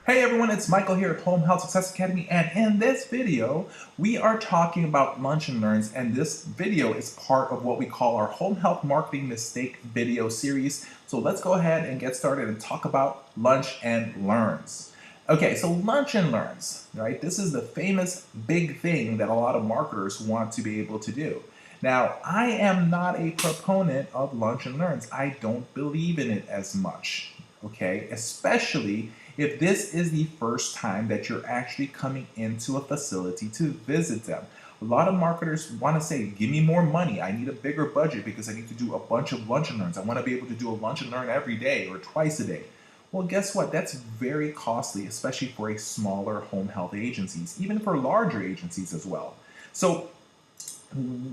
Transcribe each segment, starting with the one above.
Hey everyone, it's Michael here at Home Health Success Academy, and in this video, we are talking about lunch and learns, and this video is part of what we call our Home Health Marketing Mistake video series. So let's go ahead and get started and talk about lunch and learns. Okay, so lunch and learns, right? This is the famous big thing that a lot of marketers want to be able to do. Now, I am not a proponent of lunch and learns. I don't believe in it as much, okay? Especially if this is the first time that you're actually coming into a facility to visit them. A lot of marketers want to say, give me more money. I need a bigger budget because I need to do a bunch of lunch and learns. I want to be able to do a lunch and learn every day or twice a day. Well, guess what? That's very costly, especially for a smaller home health agencies, even for larger agencies as well. So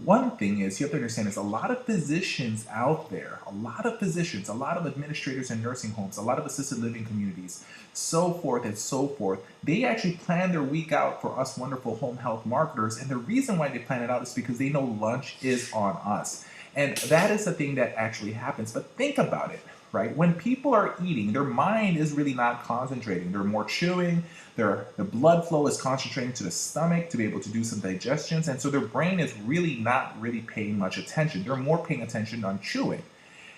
one thing is you have to understand is a lot of physicians out there, a lot of physicians, a lot of administrators in nursing homes, a lot of assisted living communities, so forth and so forth, they actually plan their week out for us wonderful home health marketers. And the reason why they plan it out is because they know lunch is on us. And that is the thing that actually happens. But think about it, right? When people are eating, their mind is really not concentrating. They're more chewing, the blood flow is concentrating to the stomach to be able to do some digestions, and so their brain is really not really paying much attention. They're more paying attention on chewing.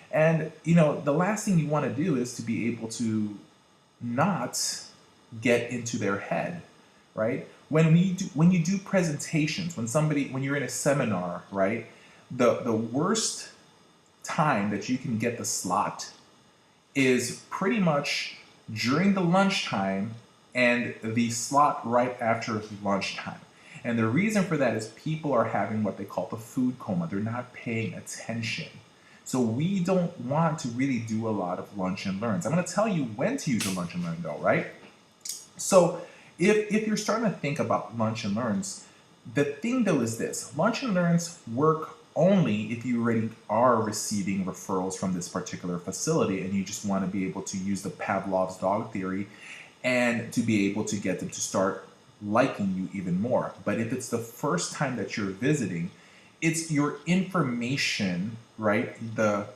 And the last thing you want to do is to be able to not get into their head, right? When you do presentations, when you're in a seminar, right? The worst time that you can get the slot is pretty much during the lunchtime and the slot right after lunchtime. And the reason for that is people are having what they call the food coma. They're not paying attention. So we don't want to really do a lot of lunch and learns. I'm going to tell you when to use a lunch and learn though, right? So if you're starting to think about lunch and learns, the thing though is this: lunch and learns work only if you already are receiving referrals from this particular facility and you just want to be able to use the Pavlov's dog theory and to be able to get them to start liking you even more. But if it's the first time that you're visiting, it's your information, right? The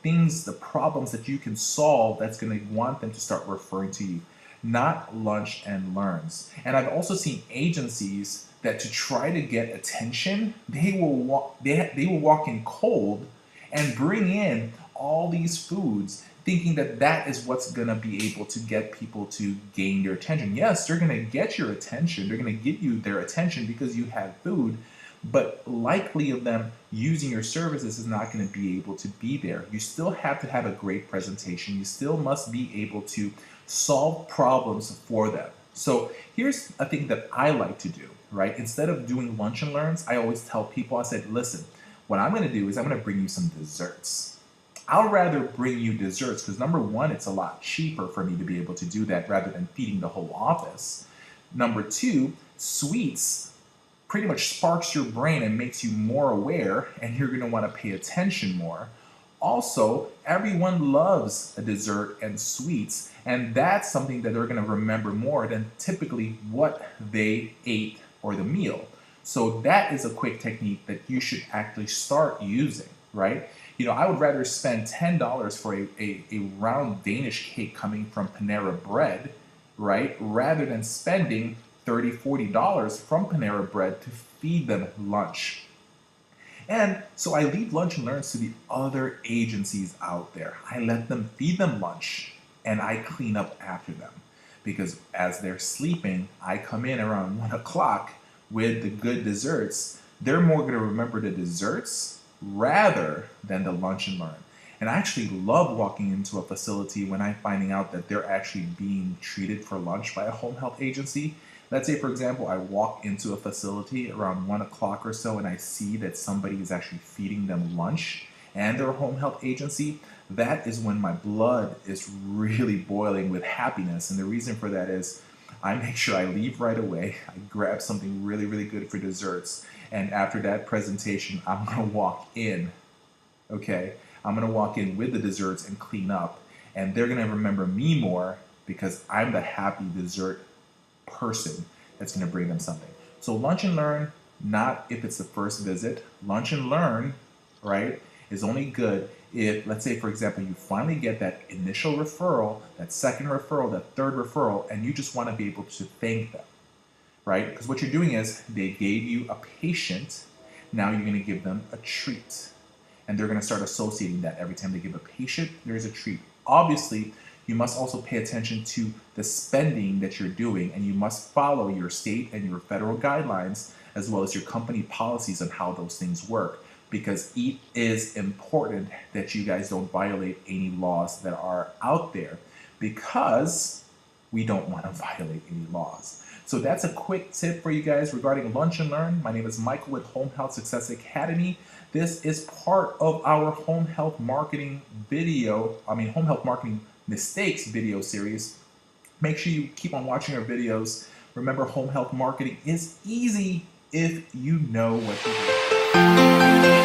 things, the problems that you can solve that's going to want them to start referring to you, not lunch and learns. And I've also seen agencies that to try to get attention, they will walk in cold and bring in all these foods thinking that that is what's going to be able to get people to gain your attention. Yes, they're going to get your attention. They're going to get you their attention because you have food, but likely of them using your services is not going to be able to be there. You still have to have a great presentation. You still must be able to solve problems for them. So here's a thing that I like to do, right? Instead of doing lunch and learns, I always tell people, I said, listen, what I'm going to do is I'm going to bring you some desserts. I'll rather bring you desserts because number one, it's a lot cheaper for me to be able to do that rather than feeding the whole office. Number two, sweets pretty much sparks your brain and makes you more aware, and you're going to want to pay attention more. Also, everyone loves a dessert and sweets, and that's something that they're going to remember more than typically what they ate or the meal. So that is a quick technique that you should actually start using, right? I would rather spend $10 for a round Danish cake coming from Panera Bread, right? Rather than spending $30, $40 from Panera Bread to feed them lunch. And so I leave lunch and learns to the other agencies out there. I let them feed them lunch and I clean up after them. Because as they're sleeping, I come in around 1 o'clock with the good desserts. They're more going to remember the desserts rather than the lunch and learn. And I actually love walking into a facility when I'm finding out that they're actually being treated for lunch by a home health agency. Let's say, for example, I walk into a facility around 1 o'clock or so and I see that somebody is actually feeding them lunch and they're a home health agency. That is when my blood is really boiling with happiness. And the reason for that is I make sure I leave right away. I grab something really, really good for desserts. And after that presentation, I'm going to walk in, okay? I'm going to walk in with the desserts and clean up. And they're going to remember me more because I'm the happy dessert person that's going to bring them something. So lunch and learn, not if it's the first visit. Lunch and learn, right, is only good If, let's say, for example, you finally get that initial referral, that second referral, that third referral, and you just want to be able to thank them, right? Because what you're doing is they gave you a patient, now you're going to give them a treat. And they're going to start associating that every time they give a patient, there's a treat. Obviously, you must also pay attention to the spending that you're doing, and you must follow your state and your federal guidelines as well as your company policies on how those things work, because it is important that you guys don't violate any laws that are out there, because we don't want to violate any laws. So that's a quick tip for you guys regarding Lunch and Learn. My name is Michael with Home Health Success Academy. This is part of our home health marketing home health marketing mistakes video series. Make sure you keep on watching our videos. Remember, home health marketing is easy if you know what to do.